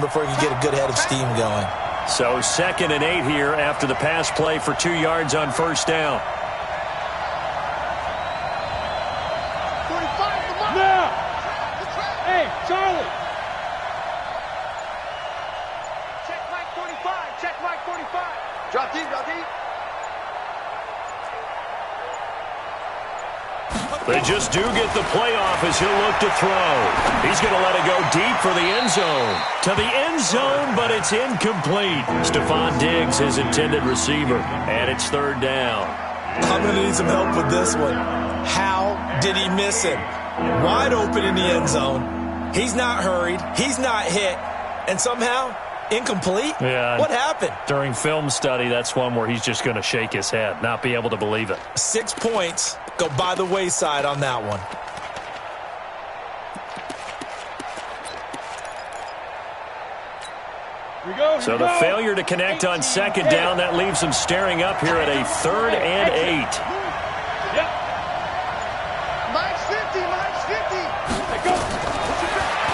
before he can get a good head of steam going. So 2nd and 8 here after the pass play for 2 yards on first down. Now! Hey, Charlie! Check Mike 45. Check Mike 45. Drop deep, drop deep. They just do get the playoff as he'll look to throw. He's going to let it go deep for the end zone. To the end zone, but it's incomplete. Stephon Diggs, his intended receiver, and it's 3rd down. I'm going to need some help with this one. How did he miss him? Wide open in the end zone. He's not hurried. He's not hit. And somehow, incomplete? Yeah. What happened? During film study, that's one where he's just going to shake his head, not be able to believe it. 6 points go by the wayside on that one. So the failure to connect on 2nd down, that leaves them staring up here at a 3rd and 8. Yep. Mike's 50, Mike's 50.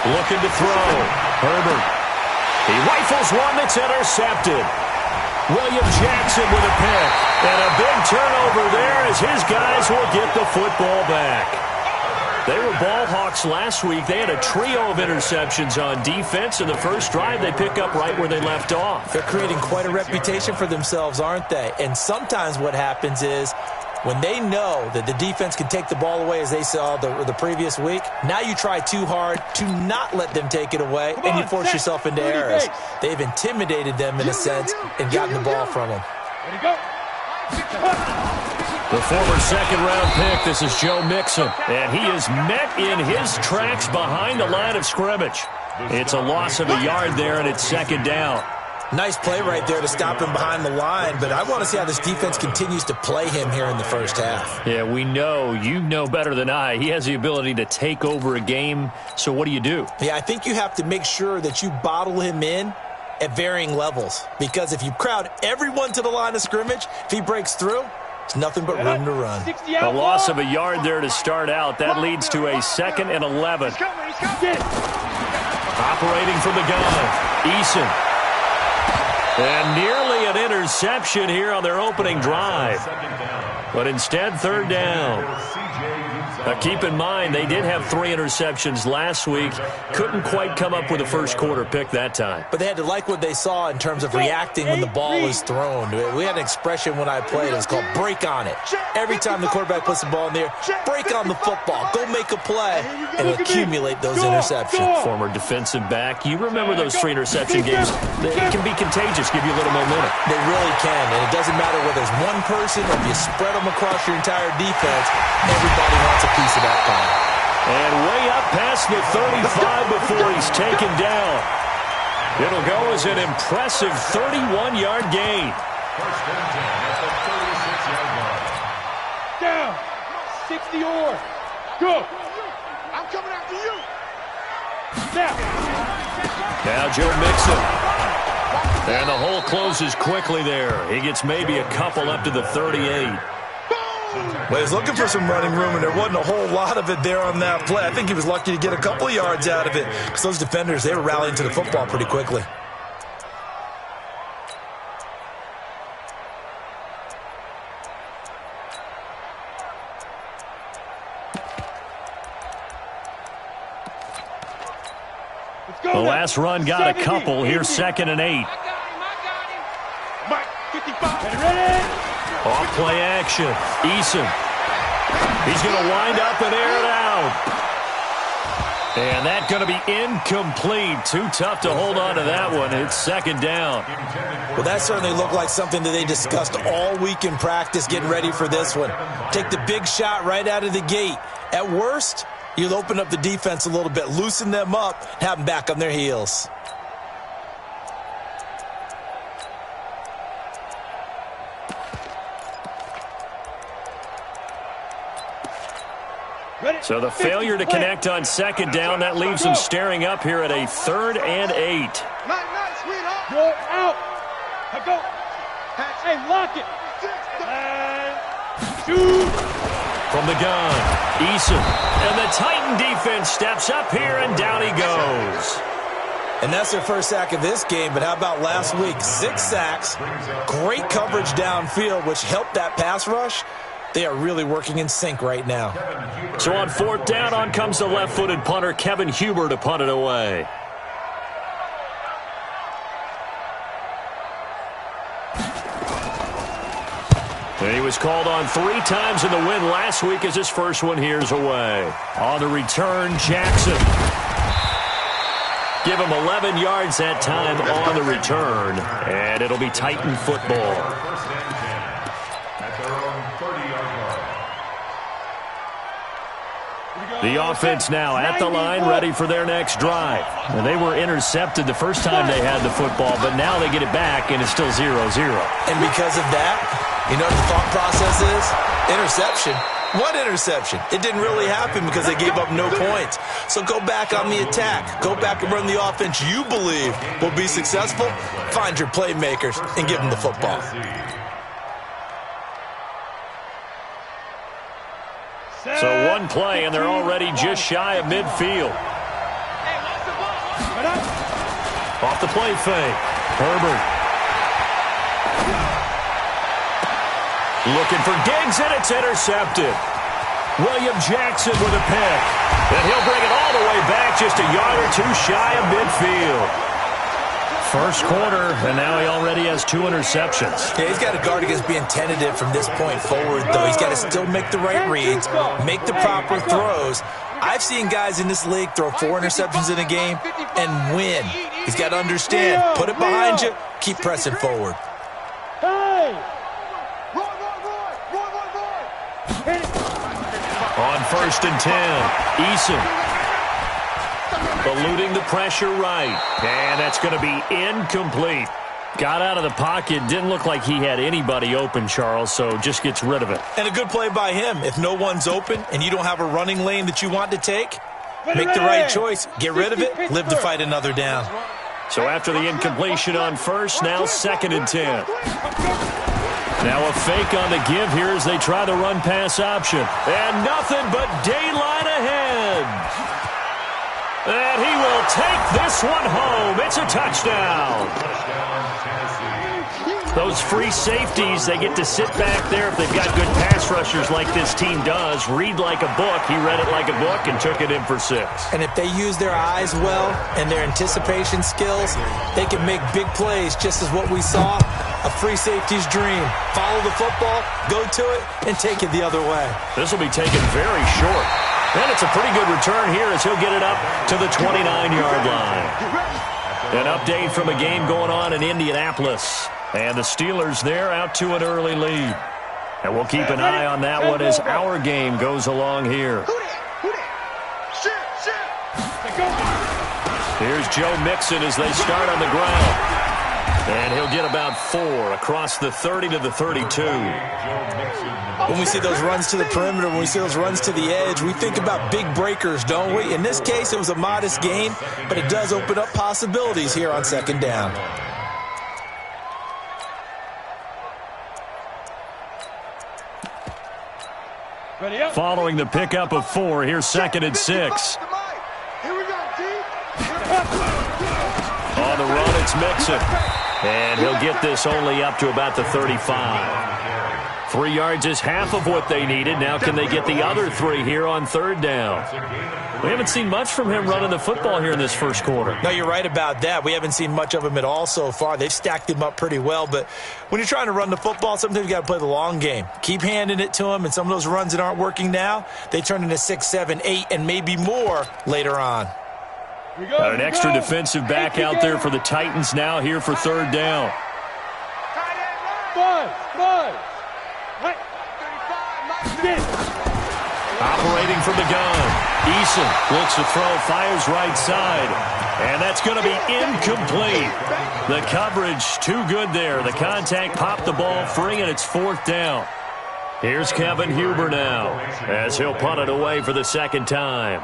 Looking to throw. Herbert. He rifles one that's intercepted. William Jackson with a pick. And a big turnover there as his guys will get the football back. They were ball hawks last week. They had a trio of interceptions on defense. In the first drive, they pick up right where they left off. They're creating quite a reputation for themselves, aren't they? And sometimes what happens is when they know that the defense can take the ball away, as they saw the previous week, now you try too hard to not let them take it away, and you force yourself into errors. They've intimidated them in a sense and gotten the ball from them. Ready, go. The former 2nd-round pick, this is Joe Mixon, and he is met in his tracks behind the line of scrimmage. It's a loss of a yard there, and it's 2nd down. Nice play right there to stop him behind the line, but I want to see how this defense continues to play him here in the first half. Yeah, we know. You know better than I. He has the ability to take over a game, so what do? Yeah, I think you have to make sure that you bottle him in at varying levels, because if you crowd everyone to the line of scrimmage, if he breaks through, it's nothing but room to run. A loss of a yard there to start out. That leads to a 2nd and 11. Operating from the gun, Eason. And nearly an interception here on their opening drive. But instead, 3rd down. Now, keep in mind, they did have 3 interceptions last week. Couldn't quite come up with a first-quarter pick that time. But they had to like what they saw in terms of reacting when the ball is thrown. We had an expression when I played. It was called break on it. Every time the quarterback puts the ball in there, break on the football. Go make a play and accumulate those interceptions. Former defensive back. You remember those 3 interception games. It can be contagious, give you a little momentum. They really can, and it doesn't matter whether it's one person or if you spread them across your entire defense. Everybody wants a piece of that pie. And way up past the 35 before he's taken down. It'll go as an impressive 31-yard gain. Down. 60 or. Go. I'm coming after you. Now Joe Mixon. And the hole closes quickly there. He gets maybe a couple up to the 38. Well, he was looking for some running room, and there wasn't a whole lot of it there on that play. I think he was lucky to get a couple of yards out of it, because those defenders, they were rallying to the football pretty quickly. The last run got a couple. Here's 2nd and 8. Mike, 55. Ready? Off play action. Eason. He's going to wind up and air it out. And that's going to be incomplete. Too tough to hold on to that one. It's 2nd down. Well, that certainly looked like something that they discussed all week in practice getting ready for this one. Take the big shot right out of the gate. At worst, you'll open up the defense a little bit, loosen them up, have them back on their heels. So the failure to connect on 2nd down, that leaves them staring up here at a 3rd and 8. Nice, sweetheart. You're out. Go. Hey, lock it. And shoot. From the gun, Eason. And the Titan defense steps up here, and down he goes. And that's their first sack of this game, but how about last week? 6 sacks, great coverage downfield, which helped that pass rush. They are really working in sync right now. So on 4th down, on comes the left-footed punter, Kevin Huber, to punt it away. And he was called on 3 times in the win last week as his first one here's away. On the return, Jackson. Give him 11 yards that time on the return, and it'll be Titan football. The offense now at the line, ready for their next drive. And they were intercepted the first time they had the football, but now they get it back, and it's still 0-0. And because of that, you know what the thought process is? Interception. What interception? It didn't really happen because they gave up no points. So go back on the attack. Go back and run the offense you believe will be successful. Find your playmakers and give them the football. So one play, and they're already just shy of midfield. Off the play fake. Herbert. Looking for Diggs, and it's intercepted. William Jackson with a pick. And he'll bring it all the way back just a yard or 2 shy of midfield. First quarter, and now he already has 2 interceptions. Yeah, he's got to guard against being tentative from this point forward, though. He's got to still make the right reads, make the proper throws. I've seen guys in this league throw 4 interceptions in a game and win. He's got to understand, put it behind you, keep pressing forward. On 1st and 10, Eason. Eluding the pressure right. And that's going to be incomplete. Got out of the pocket. Didn't look like he had anybody open, Charles, so just gets rid of it. And a good play by him. If no one's open and you don't have a running lane that you want to take, make the right choice. Get rid of it. Live to fight another down. So after the incompletion on 1st, now 2nd and 10. Now a fake on the give here as they try the run-pass option. And nothing but daylight ahead. And he will take this one home. It's a touchdown. Those free safeties, they get to sit back there if they've got good pass rushers like this team does. Read like a book. He read it like a book and took it in for 6. And if they use their eyes well and their anticipation skills, they can make big plays, just as what we saw. A free safety's dream. Follow the football, go to it, and take it the other way. This will be taken very short. And it's a pretty good return here as he'll get it up to the 29-yard line. An update from a game going on in Indianapolis. And the Steelers there out to an early lead. And we'll keep an eye on that one as our game goes along here. Here's Joe Mixon as they start on the ground. And he'll get about 4 across the 30 to the 32. When we see those runs to the perimeter, when we see those runs to the edge, we think about big breakers, don't we? In this case, it was a modest gain, but it does open up possibilities here on 2nd down. Following the pickup of 4, here's 2nd and 6. On the run, it's Mixon. And he'll get this only up to about the 35. 3 yards is half of what they needed. Now can they get the other 3 here on 3rd down? We haven't seen much from him running the football here in this first quarter. No, you're right about that. We haven't seen much of him at all so far. They've stacked him up pretty well. But when you're trying to run the football, sometimes you got to play the long game. Keep handing it to him, and some of those runs that aren't working now, they turn into 6, 7, 8, and maybe more later on. Got an extra defensive back out there for the Titans now here for 3rd down. Operating from the gun. Eason looks to throw, fires right side. And that's going to be incomplete. The coverage too good there. The contact popped the ball free, and it's 4th down. Here's Kevin Huber now as he'll punt it away for the 2nd time.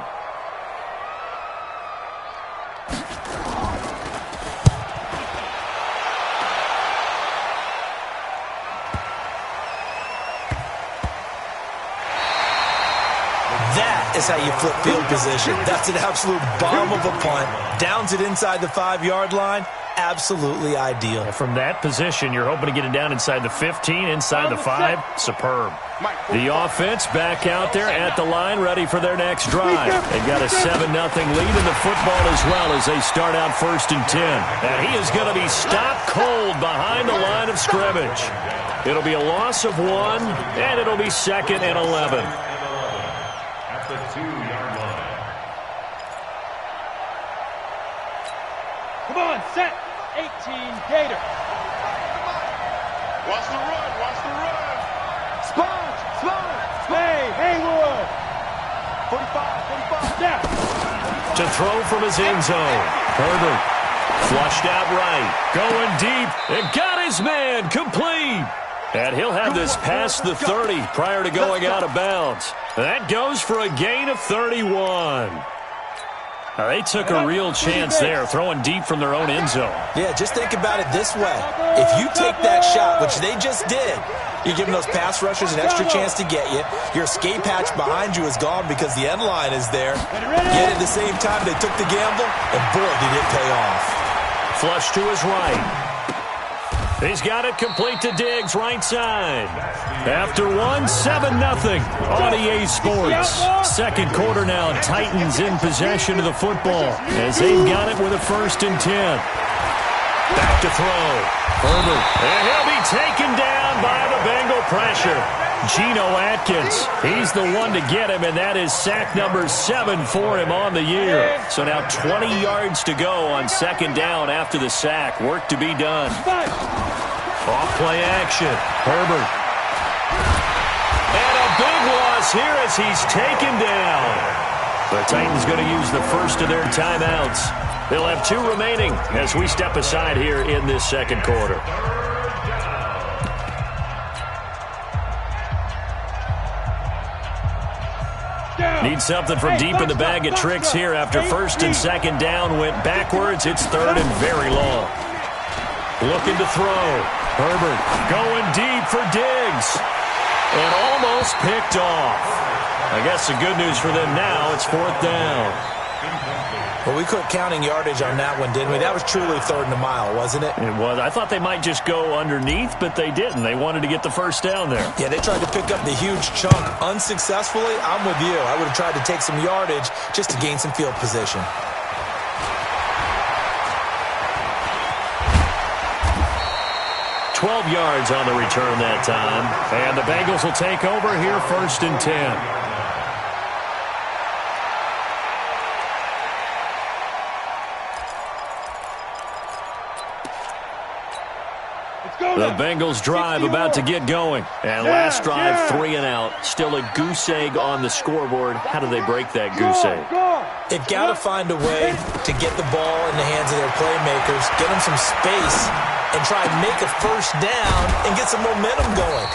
is how you flip field position. That's an absolute bomb of a punt. Downs it inside the 5-yard line. Absolutely ideal. And from that position, you're hoping to get it down inside the 15, inside the 5. Superb. The offense back out there at the line, ready for their next drive. They've got a 7-0 lead in the football as well as they start out 1st and 10. And he is going to be stopped cold behind the line of scrimmage. It'll be a loss of 1, and it'll be 2nd and 11. At the 2-yard line. Come on, set. 18, Gator. Watch the run, watch the run. Sponge. Hey, Haywood. 45. Down. To throw from his end zone. Herbert flushed out right. Going deep. And got his man complete. And he'll have this past the 30 prior to going out of bounds. That goes for a gain of 31. Now, they took a real chance there, throwing deep from their own end zone. Yeah, just think about it this way. If you take that shot, which they just did, you're giving those pass rushers an extra chance to get you. Your escape hatch behind you is gone because the end line is there. Yet at the same time, they took the gamble, and boy, did it pay off. Flush to his right. He's got it complete to Diggs, right side. After 7-0 on EA Sports. Second quarter now, Titans in possession of the football as they've got it with a 1st and 10. Back to throw. Herbert. And he'll be taken down by the Bengal pressure. Geno Atkins, he's the one to get him, and that is sack number 7 for him on the year. So now 20 yards to go on 2nd down after the sack. Work to be done. Off-play action. Herbert. And a big loss here as he's taken down. The Titans going to use the first of their timeouts. They'll have 2 remaining as we step aside here in this second quarter. Need something from deep in the bag of tricks here after 1st and 2nd down went backwards. It's 3rd and very long. Looking to throw. Herbert going deep for Diggs. And almost picked off. I guess the good news for them now, it's 4th down. Well, we quit counting yardage on that one, didn't we? That was truly 3rd and a mile, wasn't it? It was. I thought they might just go underneath, but they didn't. They wanted to get the 1st down there. Yeah, they tried to pick up the huge chunk unsuccessfully. I'm with you. I would have tried to take some yardage just to gain some field position. "12 yards on the return that time. And the Bengals will take over here 1st and 10. The Bengals drive about to get going. And last drive, 3 and out. Still a goose egg on the scoreboard. How do they break that goose egg? They've got to find a way to get the ball in the hands of their playmakers, get them some space, and try and make a 1st down and get some momentum going.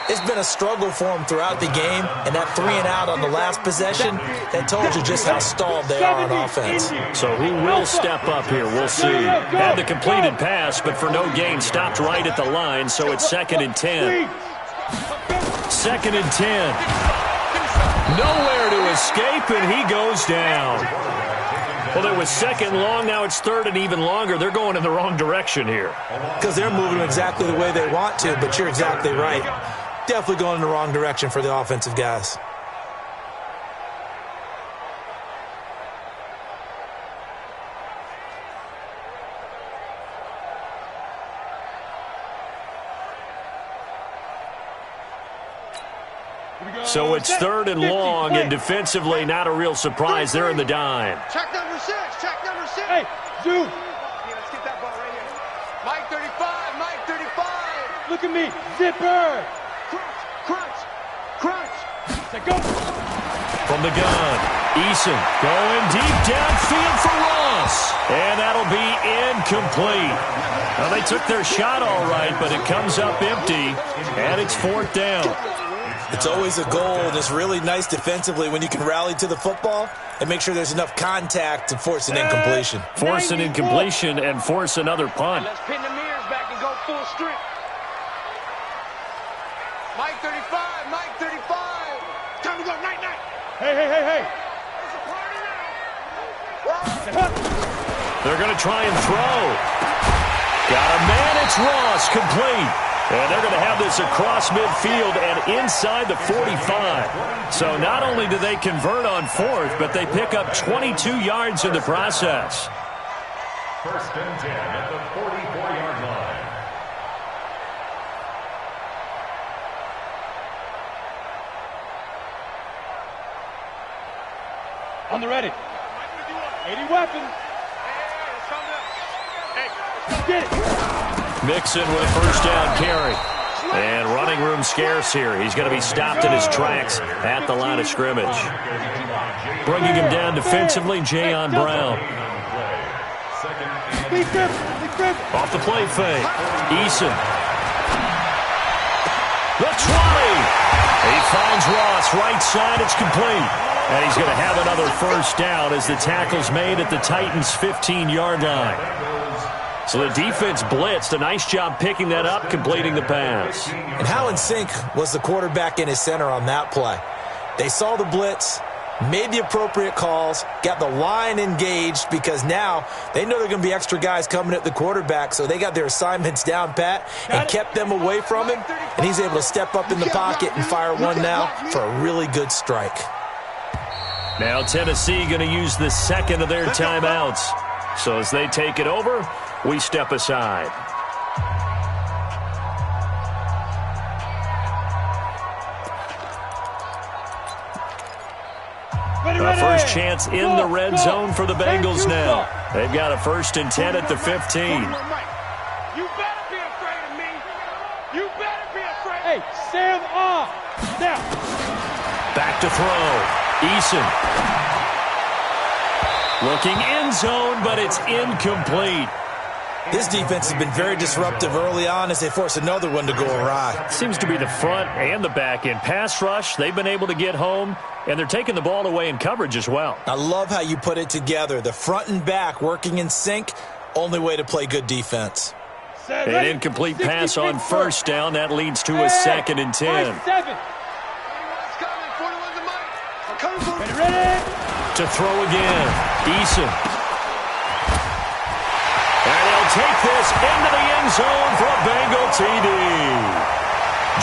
It's been a struggle for them throughout the game, and that 3 and out on the last possession, that told you just how stalled they are on offense. So who will step up here? We'll see. Had the completed pass, but for no gain, stopped right at the line, so it's 2nd and 10. 2nd and 10. Nowhere to escape, and he goes down. Well, it was 2nd long, now it's 3rd and even longer. They're going in the wrong direction here. Because they're moving exactly the way they want to, but you're exactly right. Definitely going in the wrong direction for the offensive guys. So it's 3rd and long, and defensively, not a real surprise. They're in the dime. Check number 6, check number 6. Hey, Zoo. Let's get that ball right here. Mike 35, Mike 35. Look at me. Zipper. Crunch, crunch. Let go. From the gun, Eason going deep downfield for Ross. And that'll be incomplete. Well, they took their shot all right, but it comes up empty, and it's 4th down. It's always a goal, and it's really nice defensively when you can rally to the football and make sure there's enough contact to force an incompletion. Force an incompletion and force another punt. Let's pin the mirrors back and go full strength. Mike 35, Mike 35. Time to go, night, night. Hey. They're going to try and throw. Got a man. It's Ross, complete. And they're going to have this across midfield and inside the 45. So not only do they convert on fourth, but they pick up 22 yards in the process. First and 10 at the 44-yard line. On the ready. 80 weapons. Get it. Mixon with a first down carry. And running room scarce here. He's going to be stopped in his tracks at the line of scrimmage. Bringing him down defensively, Jayon Brown. Off the play fake. Eason. The 20. He finds Ross right side. It's complete. And he's going to have another first down as the tackle's made at the Titans' 15-yard line. So the defense blitzed. A nice job picking that up, completing the pass. And how in sync was the quarterback and his center on that play? They saw the blitz, made the appropriate calls, got the line engaged because now they know there are going to be extra guys coming at the quarterback, so they got their assignments down pat and kept them away from him, and he's able to step up in the pocket and fire one now for a really good strike. Now Tennessee going to use the second of their timeouts. So as they take it over, we step aside. A first chance in the red zone for the Bengals now. They've got a first and 10 at the 15. You better be afraid of me. You better be afraid. Hey, Sam off. Now. Back to throw. Eason. Looking end zone, but it's incomplete. This defense has been very disruptive early on as they force another one to go awry. Seems to be the front and the back end. Pass rush, they've been able to get home, and they're taking the ball away in coverage as well. I love how you put it together. The front and back working in sync, only way to play good defense. An incomplete pass on first down. That leads to a second and 10. Ready. To throw again. Eason. And he'll take this into the end zone for a Bengal TD.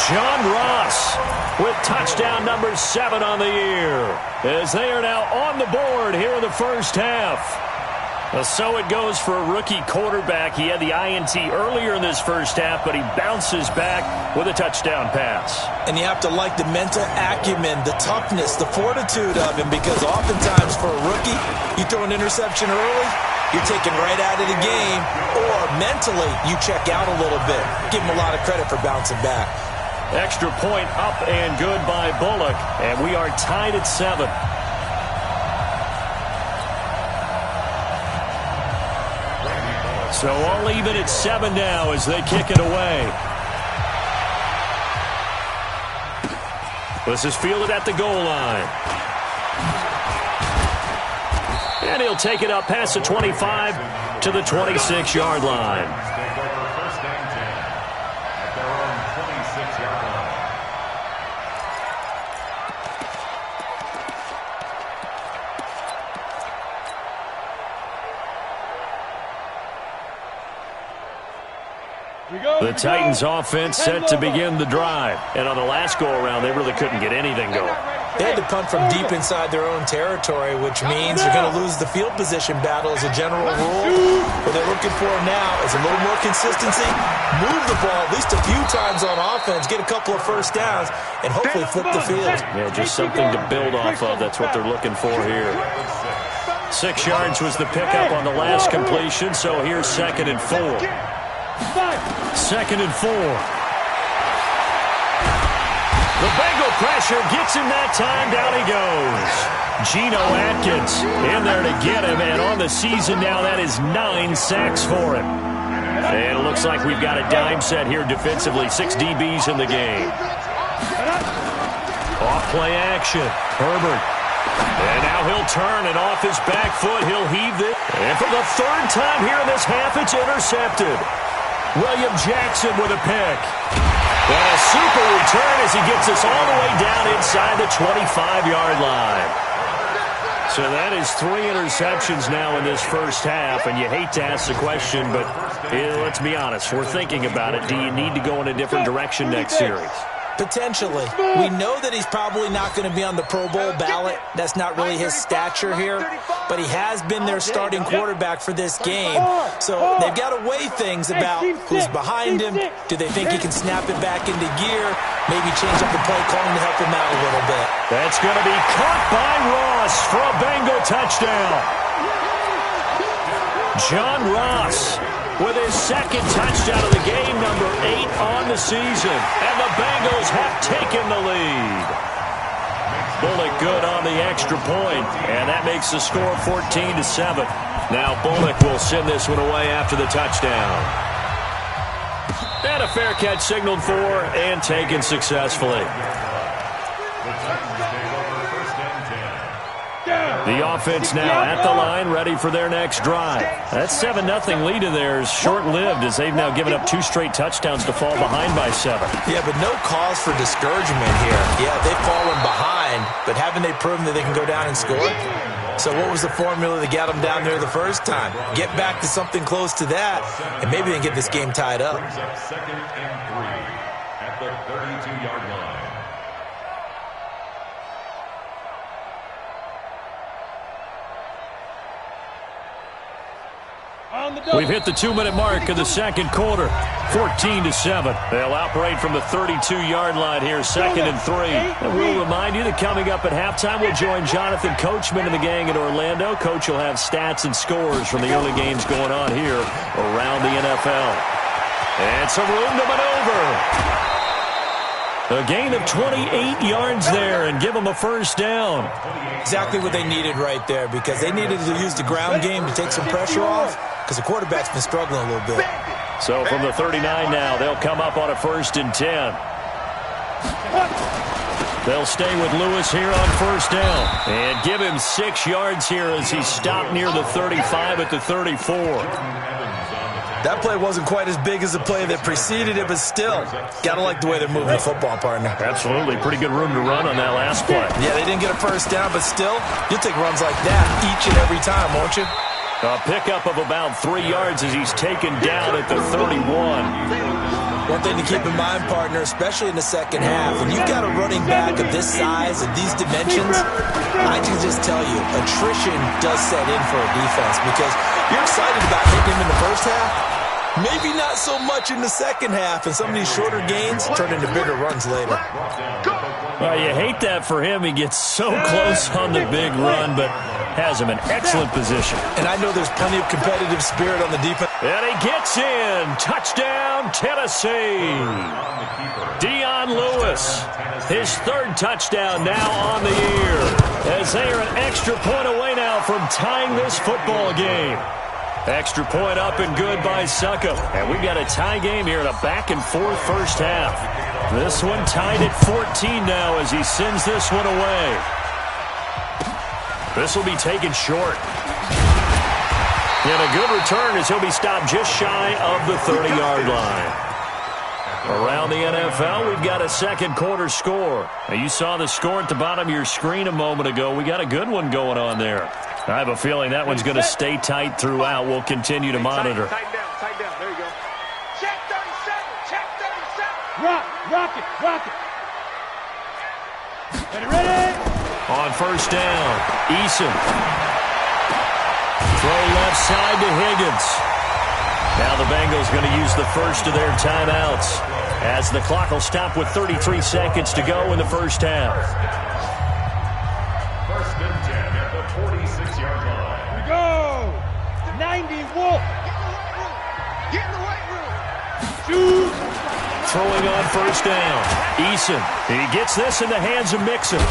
John Ross with touchdown number 7 on the year as they are now on the board here in the first half. So it goes for a rookie quarterback. He had the INT earlier in this first half, but he bounces back with a touchdown pass. And you have to like the mental acumen, the toughness, the fortitude of him, because oftentimes for a rookie, you throw an interception early, you're taken right out of the game, or mentally you check out a little bit. Give him a lot of credit for bouncing back. Extra point up and good by Bullock, and we are tied at 7. So all even at 7 now as they kick it away. This is fielded at the goal line. And he'll take it up past the 25 to the 26-yard line. The Titans offense set to begin the drive. And on the last go-around, they really couldn't get anything going. They had to punt from deep inside their own territory, which means you're going to lose the field position battle as a general rule. What they're looking for now is a little more consistency, move the ball at least a few times on offense, get a couple of first downs, and hopefully flip the field. Yeah, just something to build off of. That's what they're looking for here. 6 yards was the pickup on the last completion, so here's 2nd and 4. 2nd and 4. The Bengal pressure gets him that time. Down he goes. Geno Atkins in there to get him. And on the season now, that is 9 sacks for him. And it looks like we've got a dime set here defensively. 6 DBs in the game. Off play action. Herbert. And now he'll turn, and off his back foot, he'll heave it. And for the 3rd time here in this half, it's intercepted. William Jackson with a pick. And a super return as he gets us all the way down inside the 25-yard line. So that is 3 interceptions now in this first half, and you hate to ask the question, but let's be honest. We're thinking about it. Do you need to go in a different direction next series? Potentially. We know that he's probably not going to be on the Pro Bowl ballot. That's not really his stature here. But he has been their starting quarterback for this game. So they've got to weigh things about who's behind him. Do they think he can snap it back into gear? Maybe change up the play calling to help him out a little bit. That's going to be caught by Ross for a Bengal touchdown. John Ross with his second touchdown of the game, number 8 on the season. And the Bengals have taken the lead. Bullock good on the extra point, and that makes the score 14-7. Now Bullock will send this one away after the touchdown. And a fair catch signaled for and taken successfully. The offense now at the line, ready for their next drive. That 7-0 lead of theirs short-lived as they've now given up 2 straight touchdowns to fall behind by 7. Yeah, but no cause for discouragement here. Yeah, they've fallen behind, but haven't they proven that they can go down and score? So what was the formula that got them down there the first time? Get back to something close to that, and maybe they can get this game tied up. Second and 3 at the 32-yard line. We've hit the 2-minute mark of the second quarter. 14-7. They'll operate from the 32-yard line here, 2nd and 3. And we'll remind you that coming up at halftime, we'll join Jonathan Coachman and the gang in Orlando. Coach will have stats and scores from the early games going on here around the NFL. And some room to maneuver. A gain of 28 yards there and give them a first down. Exactly what they needed right there, because they needed to use the ground game to take some pressure off, because the quarterback's been struggling a little bit. So from the 39 now, they'll come up on a 1st and 10. They'll stay with Lewis here on 1st down and give him 6 yards here as he stopped near the 35 at the 34. That play wasn't quite as big as the play that preceded it, but still, gotta like the way they're moving the football, partner. Absolutely. Pretty good room to run on that last play. Yeah, they didn't get a first down, but still, you'll take runs like that each and every time, won't you? A pickup of about 3 yards as he's taken down at the 31. One thing to keep in mind, partner, especially in the second half, when you've got a running back of this size and these dimensions, I can just tell you, attrition does set in for a defense, because you're excited about hitting him in the first half. Maybe not so much in the second half, and some of these shorter gains turn into bigger runs later. Well, you hate that for him. He gets so close on the big run, but has him in excellent position. And I know there's plenty of competitive spirit on the defense. And he gets in. Touchdown, Tennessee. Dion Lewis, his 3rd touchdown now on the year, as they are an extra point away now from tying this football game. Extra point up and good by Suckup. And we've got a tie game here in a back-and-forth first half. This one tied at 14 now as he sends this one away. This will be taken short. And a good return as he'll be stopped just shy of the 30-yard line. Around the NFL, we've got a second quarter score. Now, you saw the score at the bottom of your screen a moment ago. We got a good one going on there. I have a feeling that one's going to stay tight throughout. We'll continue to monitor. Tight down. There you go. Check 37. Check 37. Rock it. Ready? On 1st down, Eason. Throw left side to Higgins. Now the Bengals going to use the first of their timeouts as the clock will stop with 33 seconds to go in the first half. 1st and 10 at the 46-yard line. We go. 90 Wolf. Get in the weight room. Shoot. Throwing on 1st down, Eason. He gets this in the hands of Mixon.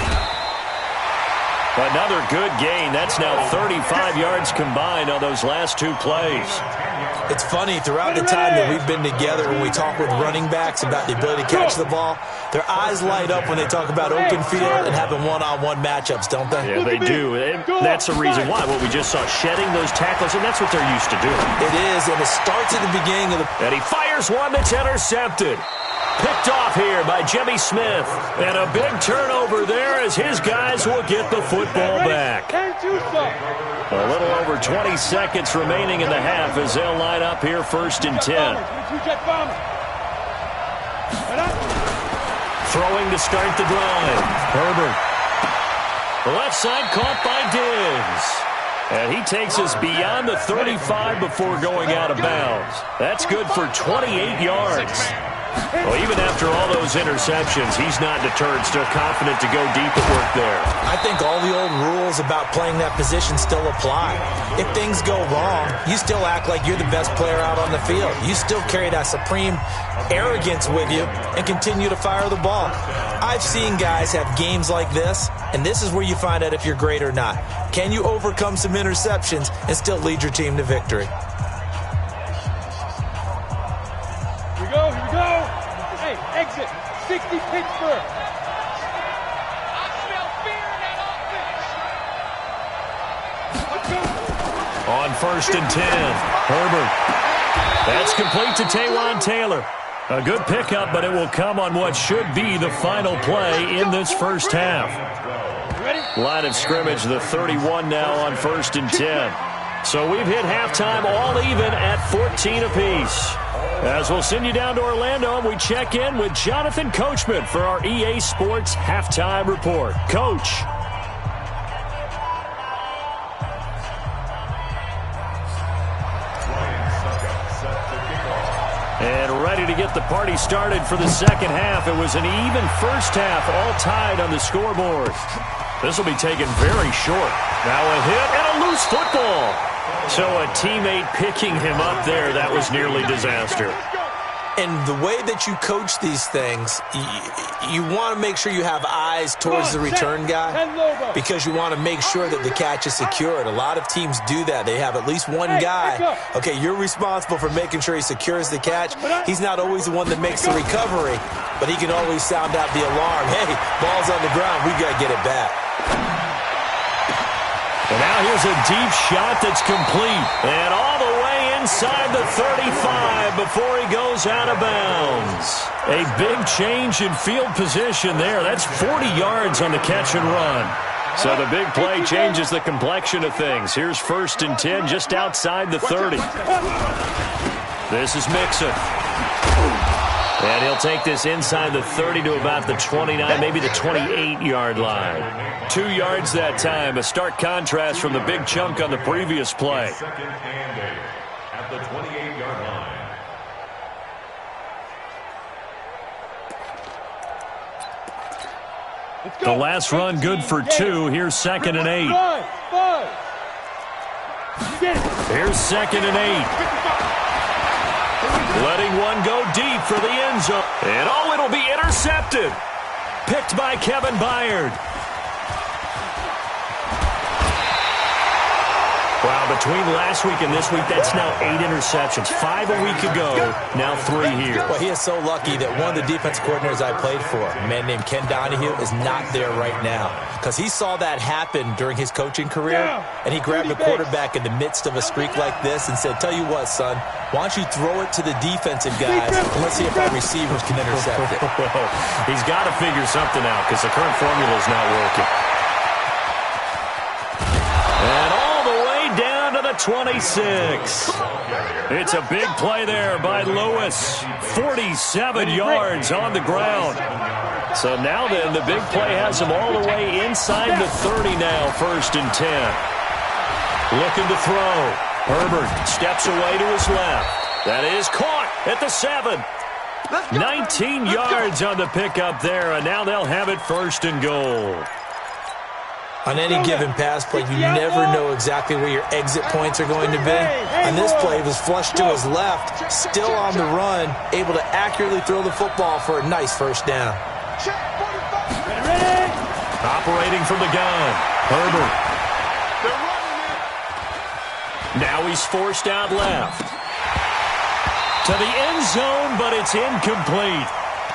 Another good gain. That's now 35 yards combined on those last 2 plays. It's funny, throughout the time that we've been together, when we talk with running backs about the ability to catch the ball, their eyes light up when they talk about open field and having one-on-one matchups, don't they? Yeah, they do. And that's the reason why. What we just saw, shedding those tackles, and that's what they're used to doing. It is, and it starts at the beginning of the... And he fires one that's intercepted. Picked off here by Jimmy Smith. And a big turnover there as his guys will get the football back. A little over 20 seconds remaining in the half as they'll line up here 1st and 10. Throwing to start the drive. Herbert. The left side caught by Diggs. And he takes us beyond the 35 before going out of bounds. That's good for 28 yards. Well, even after all those interceptions, he's not deterred, still confident to go deep at work there. I think all the old rules about playing that position still apply. If things go wrong, you still act like you're the best player out on the field. You still carry that supreme arrogance with you and continue to fire the ball. I've seen guys have games like this, and this is where you find out if you're great or not. Can you overcome some interceptions and still lead your team to victory? Here we go. Hey, exit. 60 Pittsburgh. I smell fear in that offense. On 1st and 10, Herbert. That's complete to Taywan Taylor. A good pickup, but it will come on what should be the final play in this first half. Line of scrimmage, the 31 now on 1st and 10. So we've hit halftime all even at 14 apiece. As we'll send you down to Orlando, and we check in with Jonathan Coachman for our EA Sports Halftime Report. Coach. And ready to get the party started for the second half. It was an even first half, all tied on the scoreboard. This will be taken very short. Now a hit and a loose football. So a teammate picking him up there, that was nearly disaster. And the way that you coach these things, you want to make sure you have eyes towards the return guy because you want to make sure that the catch is secured. A lot of teams do that. They have at least one guy. Okay, you're responsible for making sure he secures the catch. He's not always the one that makes the recovery, but he can always sound out the alarm. Hey, ball's on the ground. We got to get it back. And now here's a deep shot that's complete. And all the way inside the 35 before he goes out of bounds. A big change in field position there. That's 40 yards on the catch and run. So the big play changes the complexion of things. Here's 1st and 10 just outside the 30. This is Mixon. And he'll take this inside the 30 to about the 29, maybe the 28-yard line. 2 yards that time, a stark contrast from the big chunk on the previous play. Second and 8 at the 28-yard line. The last run good for 2. Here's 2nd and 8. Here's 2nd and 8. Letting one go deep for the end zone. And it'll be intercepted. Picked by Kevin Byard. Wow, between last week and this week, that's now 8 interceptions. 5 a week ago, now 3 here. Well, he is so lucky that one of the defense coordinators I played for, a man named Ken Donahue, is not there right now. Because he saw that happen during his coaching career, and he grabbed the quarterback in the midst of a streak like this and said, tell you what, son, why don't you throw it to the defensive guys, and let's see if our receivers can intercept it. Well, he's got to figure something out because the current formula is not working. And all the way down to the 26. It's a big play there by Lewis. 47 yards on the ground. So now then, the big play has him all the way inside the 30 now, 1st and 10. Looking to throw. Herbert steps away to his left. That is caught at the 7. 19 yards on the pickup there, and now they'll have it 1st and goal. On any given pass play, you never know exactly where your exit points are going to be. And this play was flushed to his left, still on the run, able to accurately throw the football for a nice 1st down. Operating from the gun, Herbert. Now he's forced out left. To the end zone, but it's incomplete.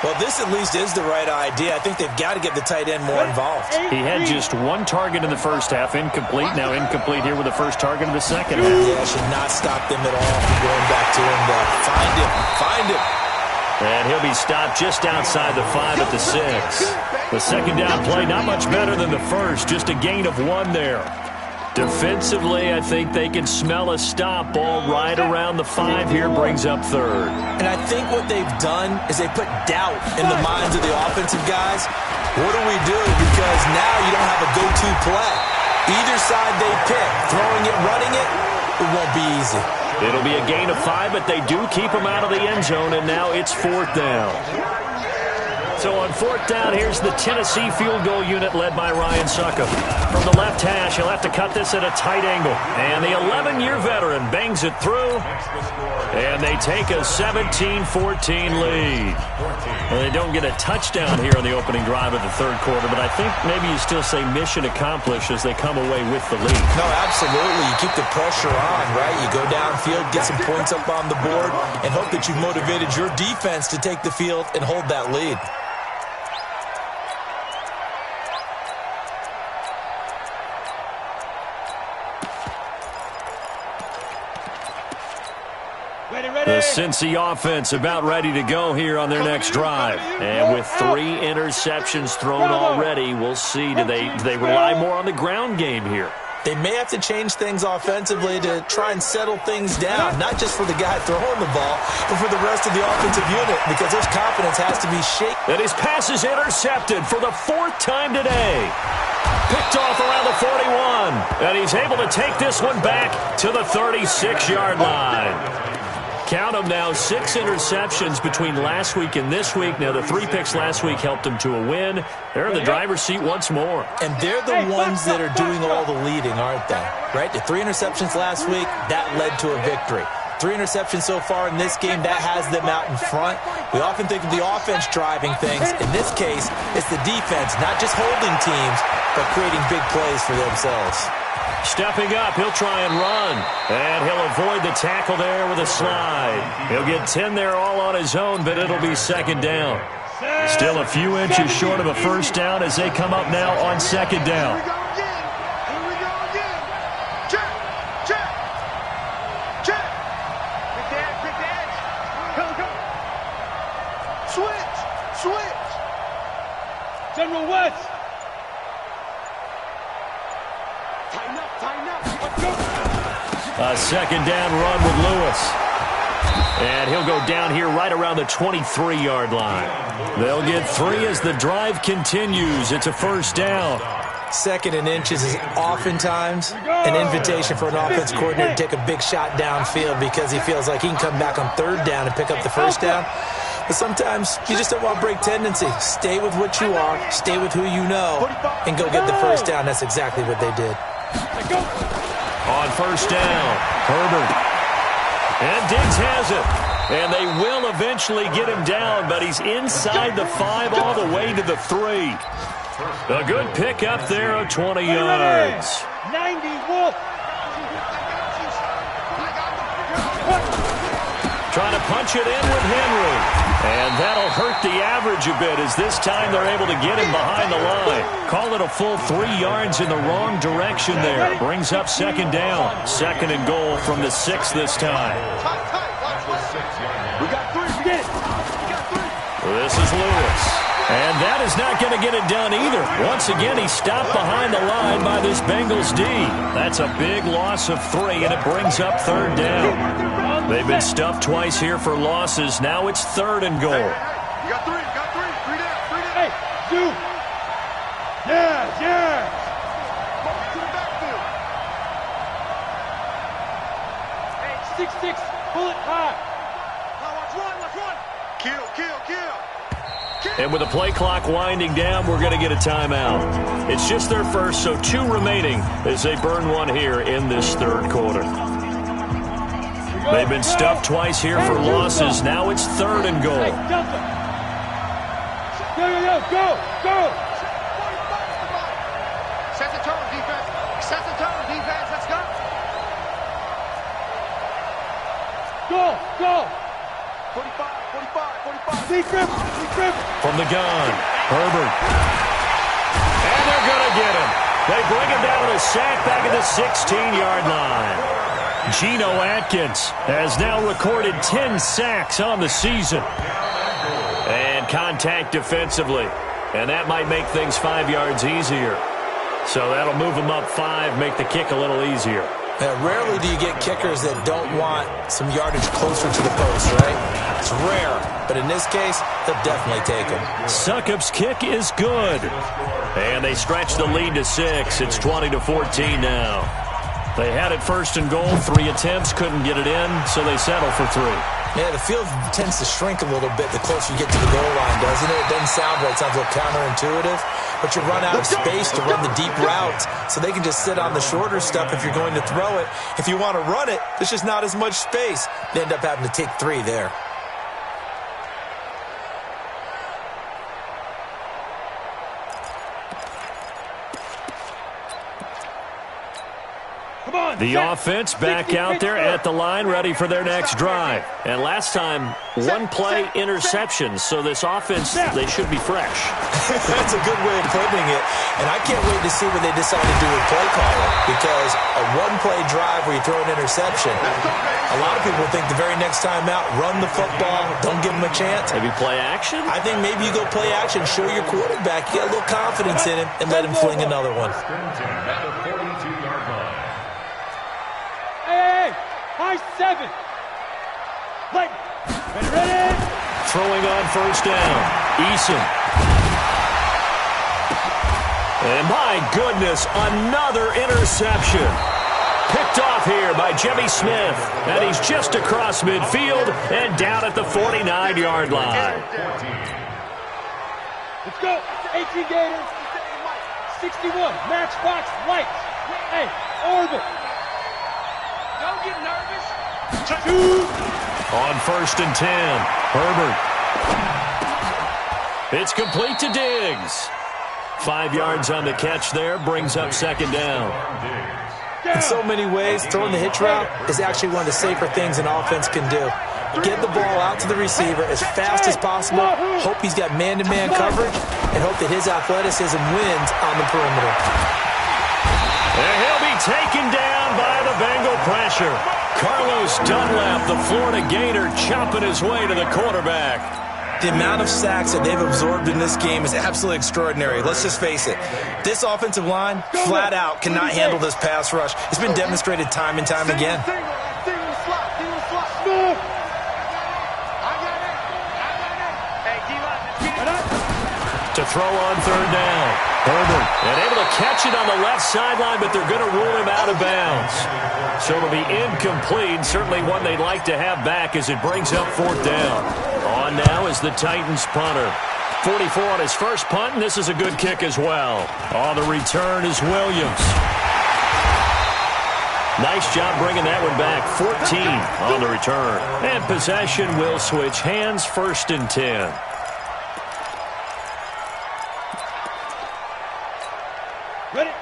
Well, this at least is the right idea. I think they've got to get the tight end more involved. He had just 1 target in the first half, incomplete. Now incomplete here with the first target of the second half. Yeah, should not stop them at all from going back to him. Find him. And he'll be stopped just outside the 5 at the 6. The second down play, not much better than the first, just a gain of 1 there. Defensively, I think they can smell a stop. Ball right around the 5 here, brings up 3rd. And I think what they've done is they put doubt in the minds of the offensive guys. What do we do? Because now you don't have a go-to play. Either side they pick, throwing it, running it, it won't be easy. It'll be a gain of 5, but they do keep him out of the end zone, and now it's 4th down. So on 4th down, here's the Tennessee field goal unit led by Ryan Succop. From the left hash, he'll have to cut this at a tight angle. And the 11-year veteran bangs it through. And they take a 17-14 lead. Well, they don't get a touchdown here on the opening drive of the 3rd quarter, but I think maybe you still say mission accomplished as they come away with the lead. No, absolutely. You keep the pressure on, right? You go downfield, get some points up on the board, and hope that you've motivated your defense to take the field and hold that lead. The Cincy offense about ready to go here on their next drive. And with 3 interceptions thrown already, we'll see. Do they rely more on the ground game here? They may have to change things offensively to try and settle things down, not just for the guy throwing the ball, but for the rest of the offensive unit, because their confidence has to be shaken. And his pass is intercepted for the 4th time today. Picked off around the 41. And he's able to take this one back to the 36-yard line. Count them now, 6 interceptions between last week and this week. Now, the 3 picks last week helped them to a win. They're in the driver's seat once more. And they're the ones that are doing all the leading, aren't they? Right? The 3 interceptions last week, that led to a victory. 3 interceptions so far in this game, that has them out in front. We often think of the offense driving things. In this case, it's the defense, not just holding teams, but creating big plays for themselves. Stepping up, he'll try and run. And he'll avoid the tackle there with a slide. He'll get 10 there all on his own, but it'll be 2nd down. Still a few inches short of a 1st down as they come up now on 2nd down. Here we go again. Check, check, check. Pick the edge. Go. Switch. General West. Tighten up. A 2nd down run with Lewis. And he'll go down here right around the 23-yard line. They'll get 3 as the drive continues. It's a 1st down. 2nd and inches is oftentimes an invitation for an offense coordinator to take a big shot downfield because he feels like he can come back on 3rd down and pick up the 1st down. But sometimes you just don't want to break tendency. Stay with what you are, stay with who you know, and go get the 1st down. That's exactly what they did. On 1st down, Herbert. And Diggs has it. And they will eventually get him down, but he's inside the 5 all the way to the 3. A good pick up there of 20 yards. 90 Wolf. Trying to punch it in with Henry. And that'll hurt the average a bit as this time they're able to get him behind the line. Call it a full 3 yards in the wrong direction there. Brings up 2nd down. 2nd and goal from the 6 this time. We got 3. This is Lewis. And that is not going to get it done either. Once again, he's stopped behind the line by this Bengals D. That's a big loss of 3, and it brings up 3rd down. They've been stuffed twice here for losses. Now it's 3rd and goal. You got 3. 3 down. Hey, you. Yeah. Mark to the backfield. Hey, 6-6, pull it high. Let's run. Kill. And with the play clock winding down, we're going to get a timeout. It's just their first, so 2 remaining as they burn 1 here in this 3rd quarter. They've been stuffed twice here for losses. Now it's 3rd and goal. Hey, go. Set the tone, defense. Let's go. Go. 45. Secret. From the gun, Herbert. And they're going to get him. They bring him down with a sack back at the 16-yard line. Geno Atkins has now recorded 10 sacks on the season. contact defensively. And that might make things 5 yards easier. So that'll move them up 5, make the kick a little easier. Rarely do you get kickers that don't want some yardage closer to the post, right? It's rare, but in this case, they'll definitely take them. Succop's kick is good. And they stretch the lead to 6. It's 20-14 now. They had it first and goal, 3 attempts, couldn't get it in, so they settle for 3. Yeah, the field tends to shrink a little bit the closer you get to the goal line, doesn't it? It doesn't sound right. It sounds a little counterintuitive. But you run out of space to run the deep routes, so they can just sit on the shorter stuff if you're going to throw it. If you want to run it, there's just not as much space. They end up having to take 3 there. The offense back out there at the line, ready for their next drive. And last time, 1-play interception. So this offense, they should be fresh. That's a good way of putting it. And I can't wait to see what they decide to do with play calling. Because a 1-play drive where you throw an interception, a lot of people think the very next time out, run the football, don't give them a chance. Maybe play action? I think maybe you go play action, show your quarterback, get a little confidence in him, and let him fling another one. High 7. Like, ready. Throwing on first down. Eason. And my goodness, another interception. Picked off here by Jimmy Smith. And he's just across midfield and down at the 49-yard line. Let's go. 18 Gators. 61. Matchbox lights. Hey, orbit. Don't get nervous. 2. On first and 10, Herbert. It's complete to Diggs. 5 yards on the catch there, brings up second down. In so many ways, throwing the hitch route is actually one of the safer things an offense can do. Get the ball out to the receiver as fast as possible, hope he's got man-to-man coverage, and hope that his athleticism wins on the perimeter. And he'll be taken down by the Bengal pressure. Carlos Dunlap, the Florida Gator, chopping his way to the quarterback. The amount of sacks that they've absorbed in this game is absolutely extraordinary. Let's just face it. This offensive line, flat out, cannot handle this pass rush. It's been demonstrated time and time again. To throw on third down. Herbert, and able to catch it on the left sideline, but they're going to rule him out of bounds. So it'll be incomplete, certainly one they'd like to have back as it brings up fourth down. On now is the Titans punter. 44 on his first punt, and this is a good kick as well. On the return is Williams. Nice job bringing that one back. 14 on the return. And possession will switch hands, first and 10.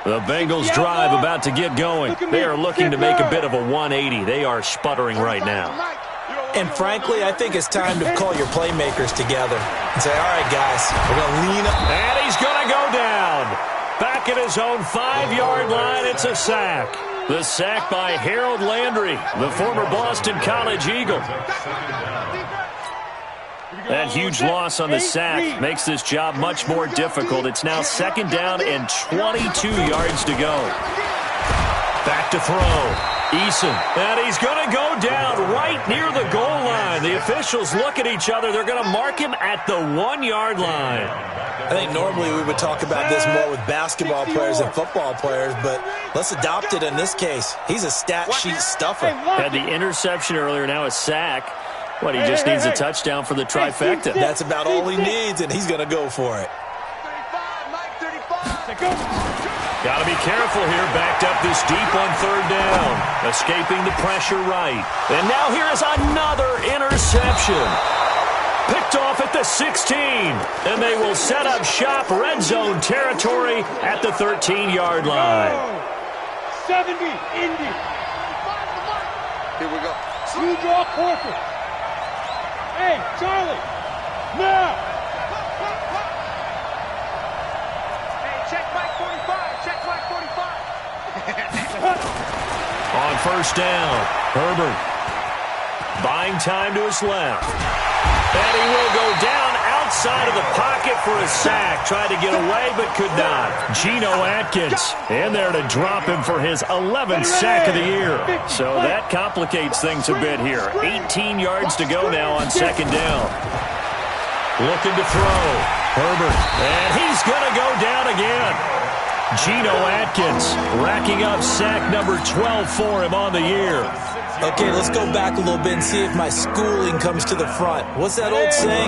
The Bengals drive about to get going. They are looking to make a bit of a 180. They are sputtering right now. And frankly, I think it's time to call your playmakers together and say, all right, guys, we're going to lean up. And he's going to go down. Back at his own 5-yard line, it's a sack. The sack by Harold Landry, the former Boston College Eagle. That huge loss on the sack makes this job much more difficult. It's now second down and 22 yards to go. Back to throw. Eason. And he's going to go down right near the goal line. The officials look at each other. They're going to mark him at the 1-yard line. I think normally we would talk about this more with basketball players and football players, but let's adopt it in this case. He's a stat sheet stuffer. Had the interception earlier, now a sack. What, he just needs a touchdown for the trifecta. That's about all he needs, and he's going to go for it. 35. Got to be careful here, backed up this deep on third down. Escaping the pressure right. And now here is another interception. Picked off at the 16. And they will set up shop red zone territory at the 13-yard line. 70, Indy. Here we go. You draw corporate. Hey, Charlie, now. Hey, check Mike 45. Check Mike 45. On first down, Herbert buying time to his left. And he will go down outside of the pocket for a sack. Tried to get away, but could not. Geno Atkins in there to drop him for his 11th sack of the year. So that complicates things a bit here. 18 yards to go now on second down. Looking to throw. Herbert. And he's going to go down again. Geno Atkins racking up sack number 12 for him on the year. Okay, let's go back a little bit and see if my schooling comes to the front. What's that old saying?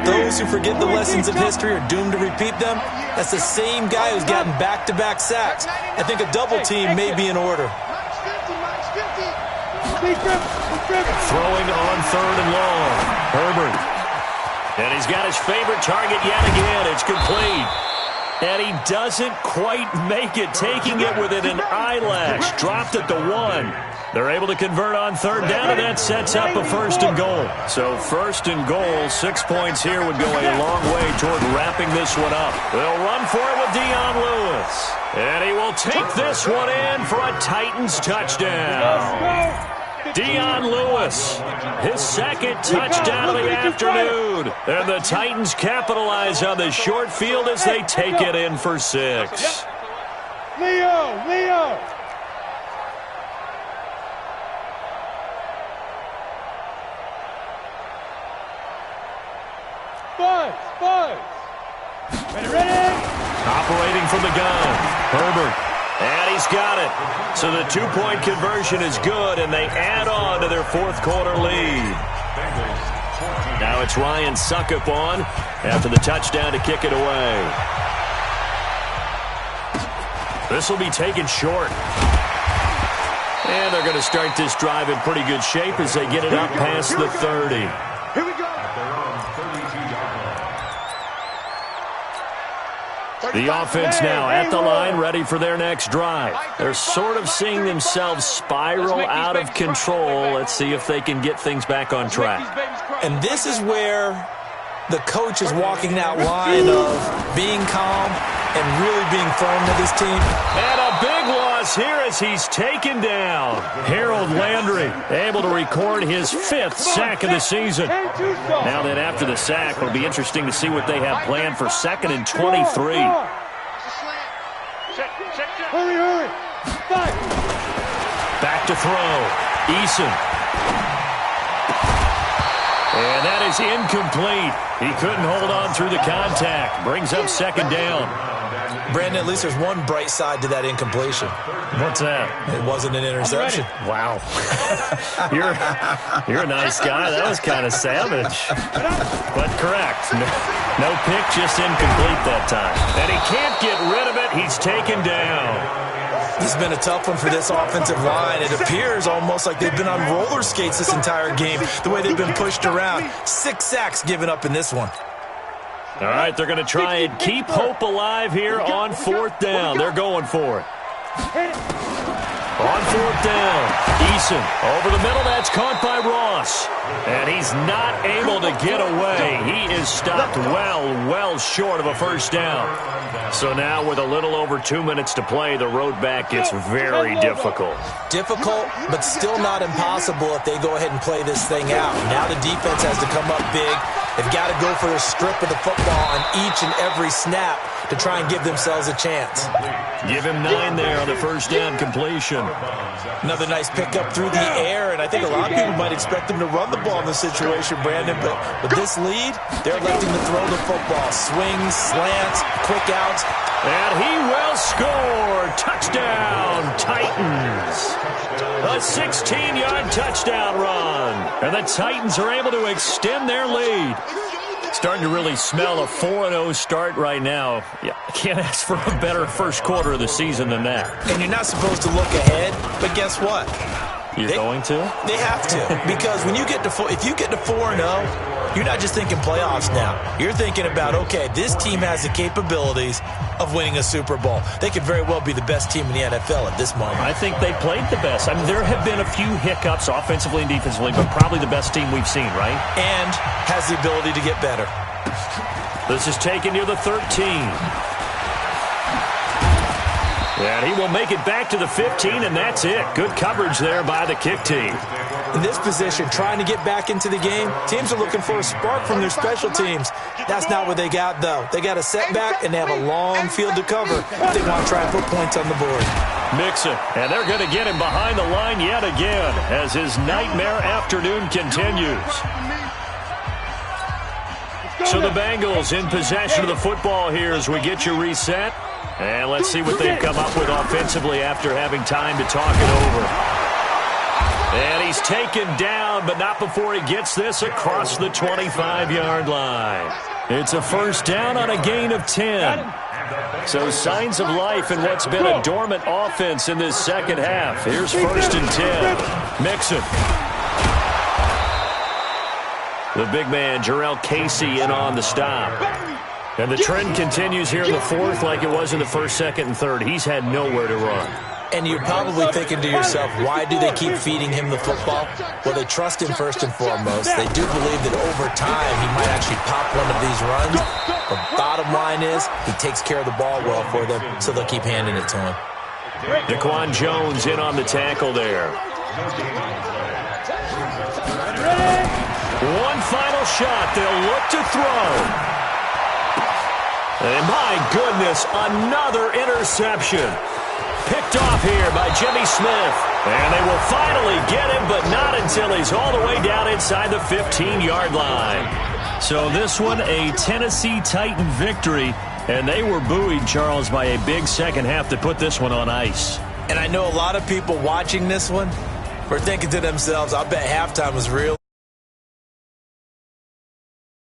Those who forget the lessons of history are doomed to repeat them. That's the same guy who's gotten back-to-back sacks. I think a double team may be in order. Throwing on third and long. Herbert. And he's got his favorite target yet again. It's complete. And he doesn't quite make it, taking it within an eyelash. Dropped at the 1. They're able to convert on third down, and that sets up a first and goal. So first and goal, 6 points here would go a long way toward wrapping this one up. They'll run for it with Dion Lewis. And he will take this one in for a Titans touchdown. Dion Lewis, his second touchdown of the afternoon. And the Titans capitalize on the short field as they take it in for 6. Leo! Buzz! Ready? Operating from the gun, Herbert. And he's got it. So the 2-point conversion is good, and they add on to their fourth quarter lead. Now it's Ryan Suckup on after the touchdown to kick it away. This will be taken short. And they're going to start this drive in pretty good shape as they get it up past the 30. Here we go. The offense now at the line, ready for their next drive. They're sort of seeing themselves spiral out of control. Let's see if they can get things back on track. And this is where the coach is walking that line of being calm and really being firm with his team. And a big loss here as he's taken down. Harold Landry able to record his 5th sack of the season. Now then, after the sack, it'll be interesting to see what they have planned for 2nd and 23. Hurry! Back to throw. Eason. And that is incomplete. He couldn't hold on through the contact. Brings up 2nd down. Brandon, at least there's one bright side to that incompletion. What's that? It wasn't an interception. Wow. You're a nice guy. That was kind of savage. But correct. No pick, just incomplete that time. And he can't get rid of it. He's taken down. This has been a tough one for this offensive line. It appears almost like they've been on roller skates this entire game, the way they've been pushed around. 6 sacks given up in this one. All right, they're going to try and keep hope alive here on 4th down. They're going for it. On 4th down, Eason over the middle. That's caught by Ross. And he's not able to get away. He is stopped well short of a first down. So now with a little over 2 minutes to play, the road back gets very difficult. Difficult, but still not impossible if they go ahead and play this thing out. Now the defense has to come up big. They've got to go for a strip of the football on each and every snap to try and give themselves a chance. Give him 9 there on the first down completion. Another nice pickup through the air, and I think a lot of people might expect them to run the ball in this situation, Brandon, but with this lead, they're electing to throw the football. Swings, slants, quick outs. And he will score. Touchdown, Titans. A 16-yard touchdown run. And the Titans are able to extend their lead. Starting to really smell a 4-0 start right now. Yeah, I can't ask for a better first quarter of the season than that. And you're not supposed to look ahead, but guess what? You're going to? They have to, because when you get to if you get to 4-0, you're not just thinking playoffs now. You're thinking about, okay, this team has the capabilities of winning a Super Bowl. They could very well be the best team in the NFL at this moment. I think they played the best. I mean, there have been a few hiccups offensively and defensively, but probably the best team we've seen, right? And has the ability to get better. This is taken near the 13. And he will make it back to the 15, and that's it. Good coverage there by the kick team. In this position, trying to get back into the game, teams are looking for a spark from their special teams. That's not what they got, though. They got a setback, and they have a long field to cover if they want to try and put points on the board. Mixon, and they're going to get him behind the line yet again as his nightmare afternoon continues. So the Bengals in possession of the football here as we get you reset. And let's see what they've come up with offensively after having time to talk it over. And he's taken down, but not before he gets this across the 25-yard line. It's a first down on a gain of 10. So signs of life in what's been a dormant offense in this second half. Here's first and 10. Mixon. The big man, Jarrell Casey, in on the stop. And the trend continues here in the fourth like it was in the first, second, and third. He's had nowhere to run. And you're probably thinking to yourself, why do they keep feeding him the football? Well, they trust him first and foremost. They do believe that over time he might actually pop one of these runs. The bottom line is he takes care of the ball well for them, so they'll keep handing it to him. Daquan Jones in on the tackle there. One final shot. They'll look to throw. And my goodness, another interception. Picked off here by Jimmy Smith. And they will finally get him, but not until he's all the way down inside the 15-yard line. So this one, a Tennessee Titan victory. And they were buoyed, Charles, by a big second half to put this one on ice. And I know a lot of people watching this one were thinking to themselves, I bet halftime was real.